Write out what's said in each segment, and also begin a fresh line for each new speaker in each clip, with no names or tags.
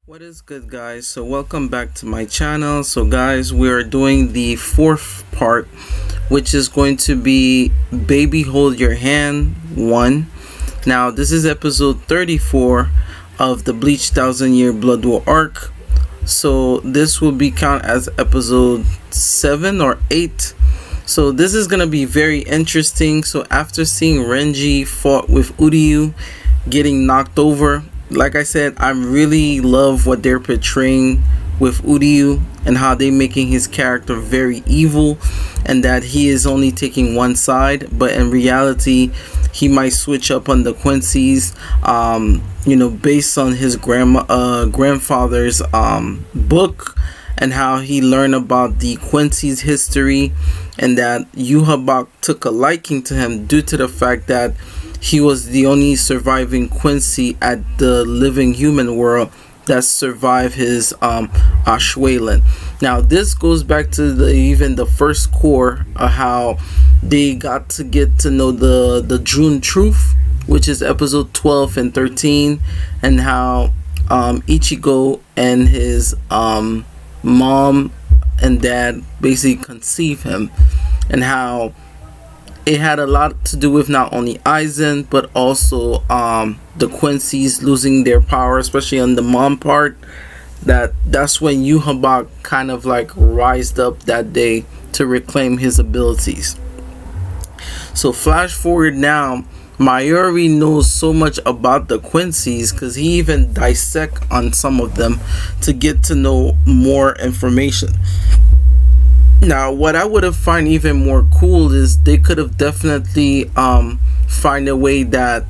What is good, guys? So welcome back to my channel. So guys, we are doing the fourth part, which is going to be Baby Hold Your Hand 1. Now this is episode 34 of the Bleach 1000-Year Blood War arc. So this will be count as episode 7 or 8. So this is gonna be very interesting. So after seeing Renji fought with Uryu getting knocked over, like I said, I really love what they're portraying with Uryu and how they're making his character very evil, and that he is only taking one side, but in reality he might switch up on the Quincy's, based on his grandfather's book, and how he learned about the Quincy's history, and that Yhwach took a liking to him due to the fact that he was the only surviving Quincy at the living human world that survived his Ashwayland. Now this goes back to even the first Cour, how they got to get to know the June truth, which is episode 12 and 13, and how Ichigo and his mom and dad basically conceived him, and how it had a lot to do with not only Aizen but also the Quincy's losing their power, especially on the mom part. That's when Yhwach kind of like rised up that day to reclaim his abilities. So flash forward now, Mayuri knows so much about the Quincy's because he even dissect on some of them to get to know more information. Now what I would have find even more cool is they could have definitely find a way that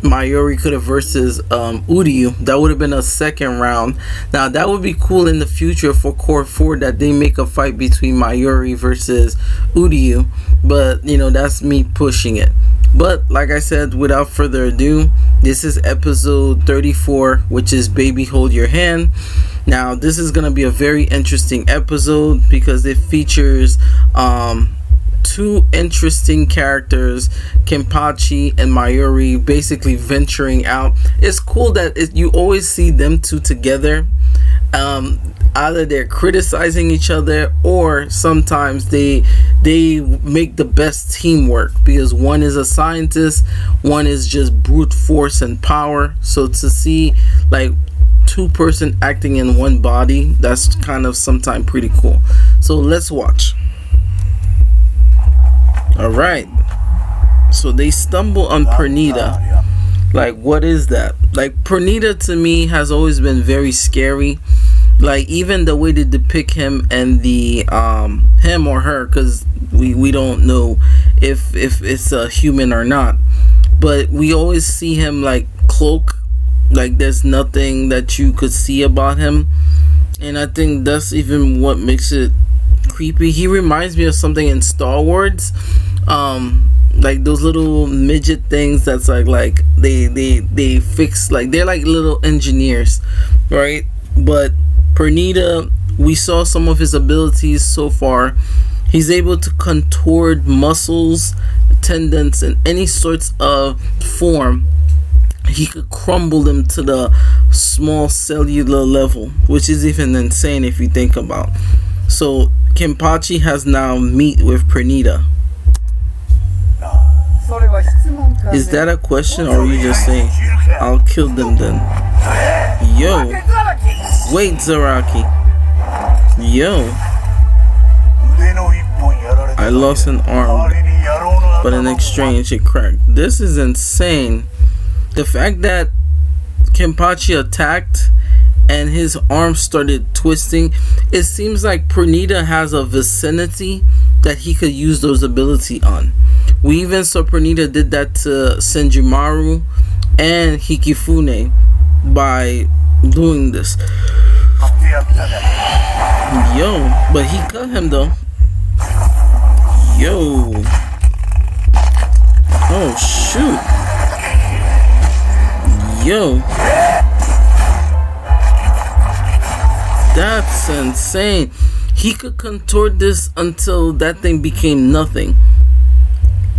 Mayuri could have versus Uryu. That would have been a second round. Now that would be cool in the future for Cour 4, that they make a fight between Mayuri versus Uryu, but that's me pushing it. But like I said, without further ado, this is episode 34, which is Baby Hold Your Hand. Now this is gonna be a very interesting episode because it features two interesting characters, Kenpachi and Mayuri, basically venturing out. It's cool that you always see them two together. Either they're criticizing each other, or sometimes they make the best teamwork, because one is a scientist, one is just brute force and power. So to see like two-person acting in one body, that's kind of sometimes pretty cool. So let's watch. All right, so they stumble on Pernida. Like, what is that? Like, Pernida to me has always been very scary. Like, even the way they depict him and the him or her, because we don't know if it's a human or not, but we always see him like cloak, like there's nothing that you could see about him, and I think that's even what makes it creepy. He reminds me of something in Star Wars, like those little midget things that's like they fix, like they're like little engineers, right? But Pernida, we saw some of his abilities so far. He's able to contort muscles, tendons, and any sorts of form. He could crumble them to the small cellular level, which is even insane if you think about. So Kenpachi has now meet with Pernida. Is that a question, or are you just saying I'll kill them then? Yo, wait, Zaraki. Yo, I lost an arm, but in exchange it cracked. This is insane. The fact that Kenpachi attacked and his arm started twisting, it seems like Pernida has a vicinity that he could use those abilities on. We even saw Pernida did that to Senjumaru and Hikifune by doing this. Yo, but he cut him though. Yo. Oh shoot. Yo, that's insane. He could contort this until that thing became nothing.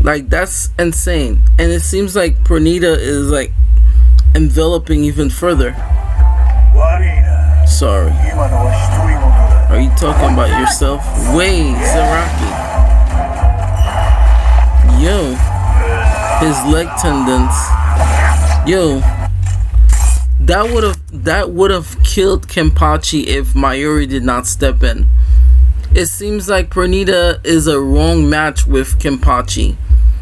Like, that's insane. And it seems like Pernida is like enveloping even further. sorry. Are you talking about yourself? Wait, Zaraki. Yo, his leg tendons. Yo, that would have killed Kenpachi if Mayuri did not step in. It seems like Pernida is a wrong match with Kenpachi.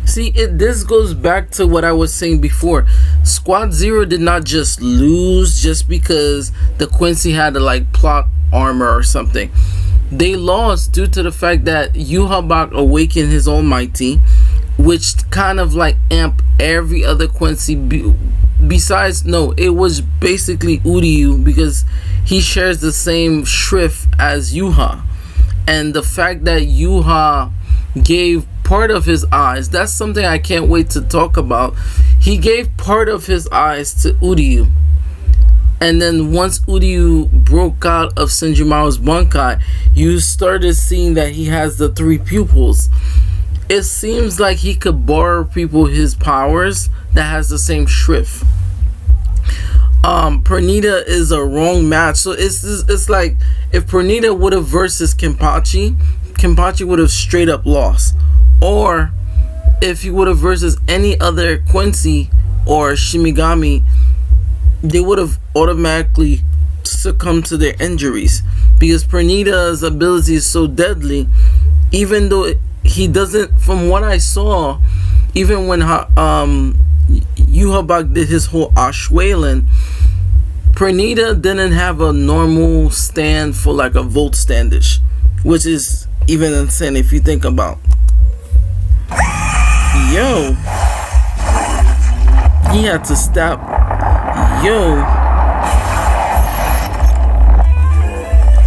See, this goes back to what I was saying before. Squad Zero did not just lose just because the Quincy had like plot armor or something. They lost due to the fact that Yhwach awakened his almighty, which kind of like amped every other Quincy besides, no, it was basically Uryu, because he shares the same shrift as Yhwach. And the fact that Yhwach gave part of his eyes, that's something I can't wait to talk about. He gave part of his eyes to Uryu, and then once Uryu broke out of Senjumaru's Bankai, you started seeing that he has the 3 pupils. It seems like he could borrow people his powers that has the same shrift. Pernida is a wrong match, so it's like if Pernida would have versus Kenpachi would have straight up lost. Or if he would have versus any other Quincy or Shimigami, they would have automatically succumbed to their injuries, because Pernida's ability is so deadly. Even though he doesn't, from what I saw, even when Yhwach did his whole Ashwailen, Pernida didn't have a normal stand for like a Volt Standish, which is even insane if you think about. Yo, he had to stop. Yo,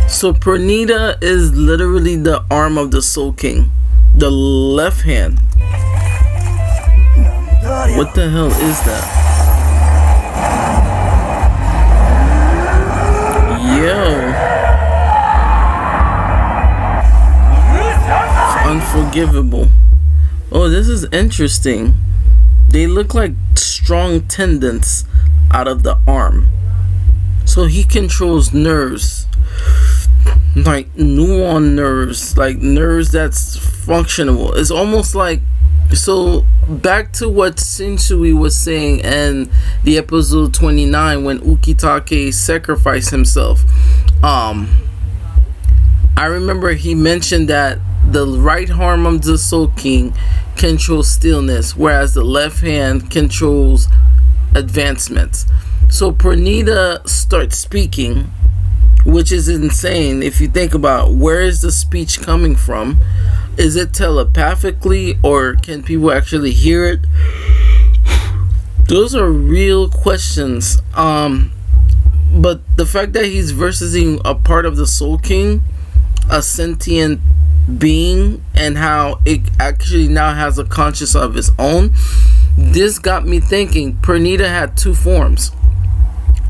so Pernida is literally the arm of the Soul King, the left hand. What the hell is that? Yo, unforgivable. Oh, this is interesting. They look like strong tendons out of the arm. So he controls nerves, like neuron nerves, like nerves that's functional. It's almost like, so back to what Shinsui was saying in the episode 29 when Ukitake sacrificed himself. I remember he mentioned that the right arm of the Soul King controls stillness, whereas the left hand controls advancement. So Pernida starts speaking, which is insane if you think about where is the speech coming from. Is it telepathically, or can people actually hear it? Those are real questions. But the fact that he's versing a part of the Soul King, a sentient being, and how it actually now has a conscience of its own, this got me thinking. Pernida had 2 forms.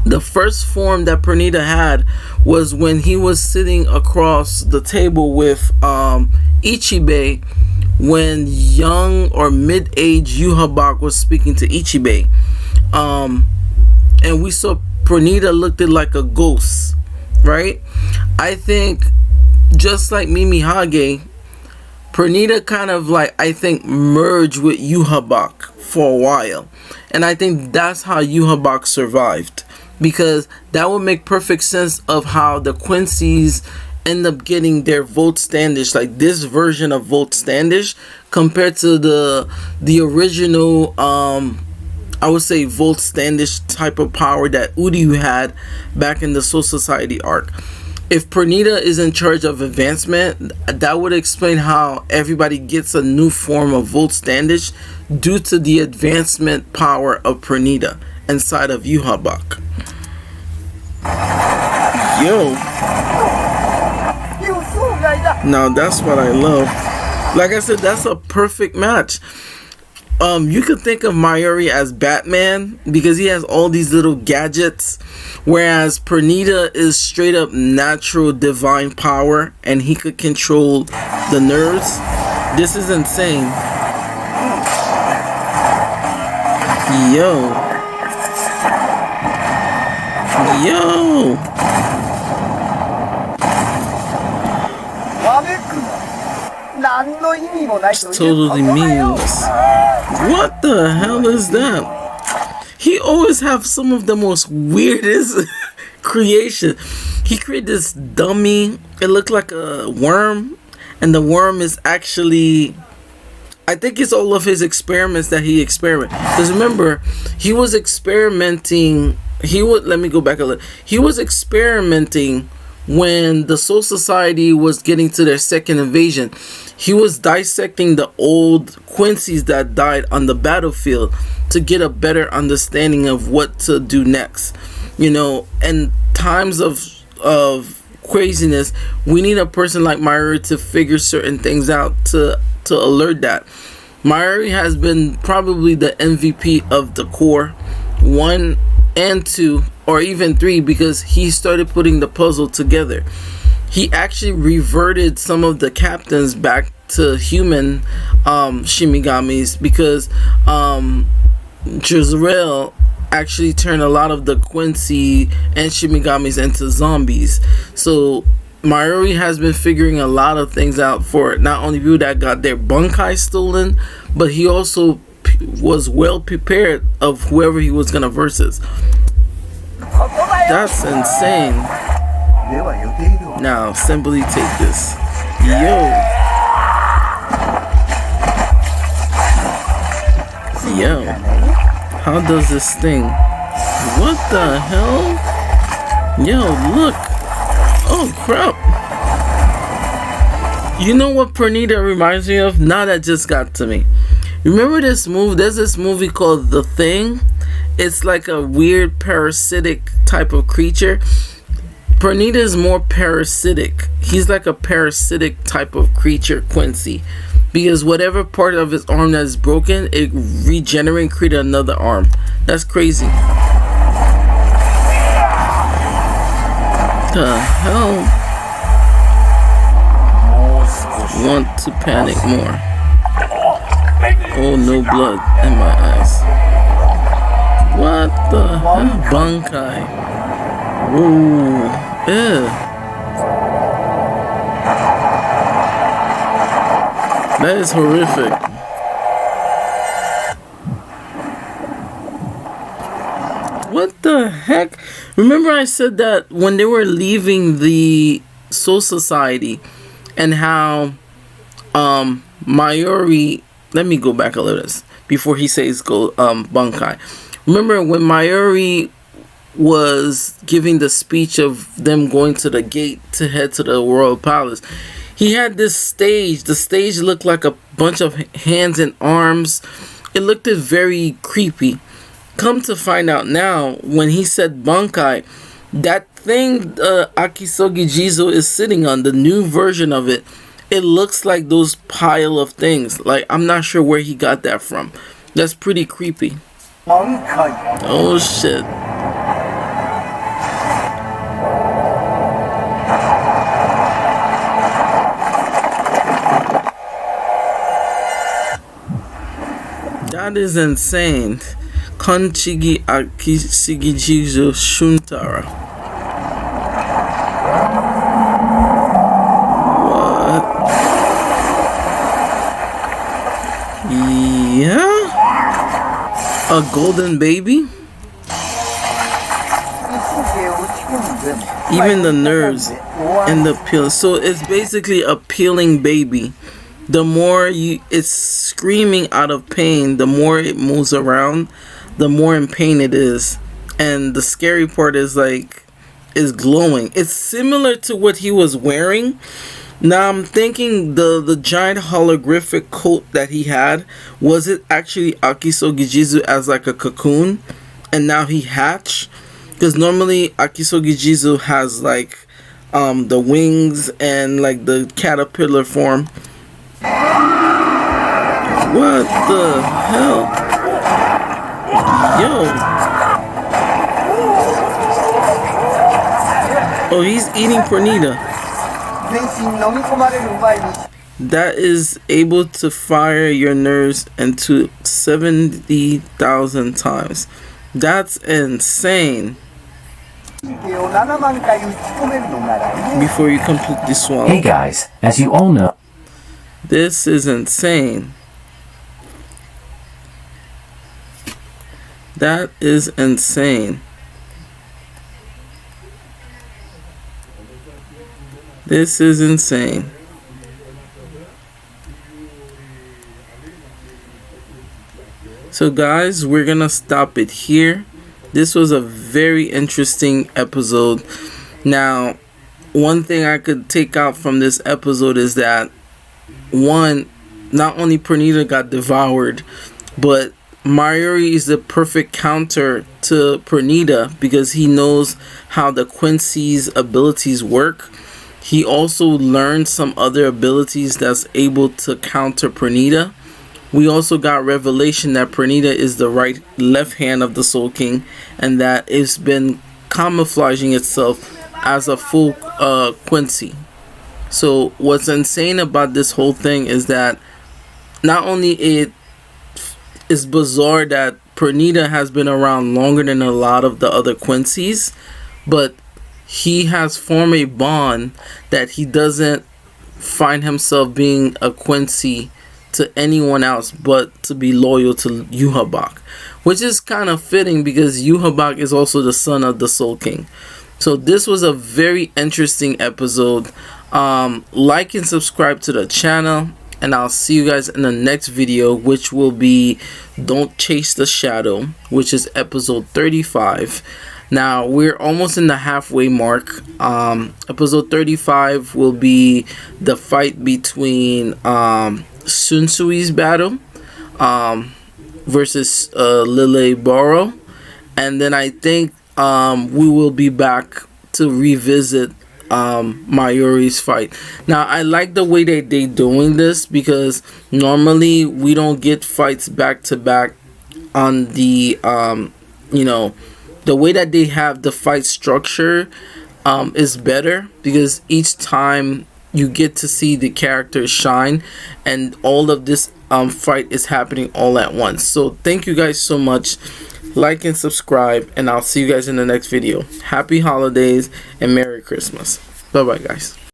The first form that Pernida had was when he was sitting across the table with Ichibei, when young or mid-age Yhwach was speaking to Ichibei, and we saw Pernida looked like a ghost, right? I think just like Mimi Hage, Pernida kind of like, I think, merged with Yhwach for a while, and I think that's how Yhwach survived, because that would make perfect sense of how the Quincy's end up getting their Volt Standish, like this version of Volt Standish, compared to the original I would say Volt Standish type of power that Uryu had back in the Soul Society arc. If Pernida is in charge of advancement, that would explain how everybody gets a new form of Volt Standish due to the advancement power of Pernida inside of Yhwach. Yo, now that's what I love. Like I said, that's a perfect match. You could think of Mayuri as Batman because he has all these little gadgets, whereas Pernida is straight up natural divine power and he could control the nerves. This is insane. Yo. It's totally meaningless. What the hell is that? He always have some of the most weirdest creation. He created this dummy. It looked like a worm, and the worm is actually, I think it's all of his experiments that he experimented. Because remember, he was experimenting. Let me go back a little. He was experimenting when the Soul Society was getting to their second invasion. He was dissecting the old Quincy's that died on the battlefield to get a better understanding of what to do next. You know, in times of craziness, we need a person like Mayuri to figure certain things out to alert that. Mayuri has been probably the MVP of the Cour 1 and 2, or even 3, because he started putting the puzzle together. He actually reverted some of the captains back to human Shinigamis, because Jezreel actually turned a lot of the Quincy and Shinigamis into zombies. So Mayuri has been figuring a lot of things out for not only people that got their bunkai stolen, but he also was well prepared of whoever he was gonna versus. That's insane. Now simply take this. Yo, how does this thing? What the hell? Yo, look. Oh crap. You know what Pernida reminds me of? Now that just got to me. Remember this movie? There's this movie called The Thing. It's like a weird parasitic type of creature. Pernida is more parasitic. He's like a parasitic type of creature, Quincy. Because whatever part of his arm that is broken, it regenerates and creates another arm. That's crazy. The hell? Want to panic more. Oh, no blood in my eyes. What the hell? Bunkai. Whoa. Ew. That is horrific. What the heck? Remember I said that when they were leaving the Soul Society and how Mayuri, let me go back a little before he says go Bunkai. Remember when Mayuri was giving the speech of them going to the gate to head to the Royal Palace, he had this stage. The stage looked like a bunch of hands and arms. It looked very creepy. Come to find out now, when he said Bunkai, that thing Akisogi Jizo is sitting on, the new version of it, it looks like those pile of things. Like, I'm not sure where he got that from. That's pretty creepy. Oh shit. That is insane. Konchigi Akisigijizo Shuntara. What? Yeah? A golden baby? Even the nerves and the peel. So it's basically a peeling baby. The more it's screaming out of pain, the more it moves around, the more in pain it is. And the scary part is is glowing. It's similar to what he was wearing. Now I'm thinking the giant holographic coat that he had, was it actually Akisogi Jizu as like a cocoon and now he hatched? Because normally Akisogi Jizu has like the wings and like the caterpillar form. What the hell? Yo. Oh, he's eating Pernida. That is able to fire your nerves into 70,000 times. That's insane. Before you completely swallow.
Hey guys, as you all know.
This is insane. That is insane. This is insane. So guys, we're gonna stop it here. This was a very interesting episode. Now, one thing I could take out from this episode is that, one, not only Pernida got devoured, but Mayuri is the perfect counter to Pernida because he knows how the Quincy's abilities work. He also learned some other abilities that's able to counter Pernida. We also got revelation that Pernida is the left hand of the Soul King, and that it's been camouflaging itself as a full Quincy. So what's insane about this whole thing is that not only it is bizarre that Pernida has been around longer than a lot of the other Quincy's, but he has formed a bond that he doesn't find himself being a Quincy to anyone else but to be loyal to Yhwach, which is kind of fitting because Yhwach is also the son of the Soul King. So this was a very interesting episode. Like and subscribe to the channel, and I'll see you guys in the next video, which will be Don't Chase the Shadow, which is episode 35. Now we're almost in the halfway mark. Episode 35 will be the fight between Sunsui's battle versus Lily Boro, and then I think we will be back to revisit Mayuri's fight. Now I like the way that they doing this because normally we don't get fights back to back on the you know, the way that they have the fight structure is better because each time you get to see the characters shine, and all of this fight is happening all at once. So thank you guys so much. Like and subscribe, and I'll see you guys in the next video. Happy holidays and Merry Christmas. Bye bye guys.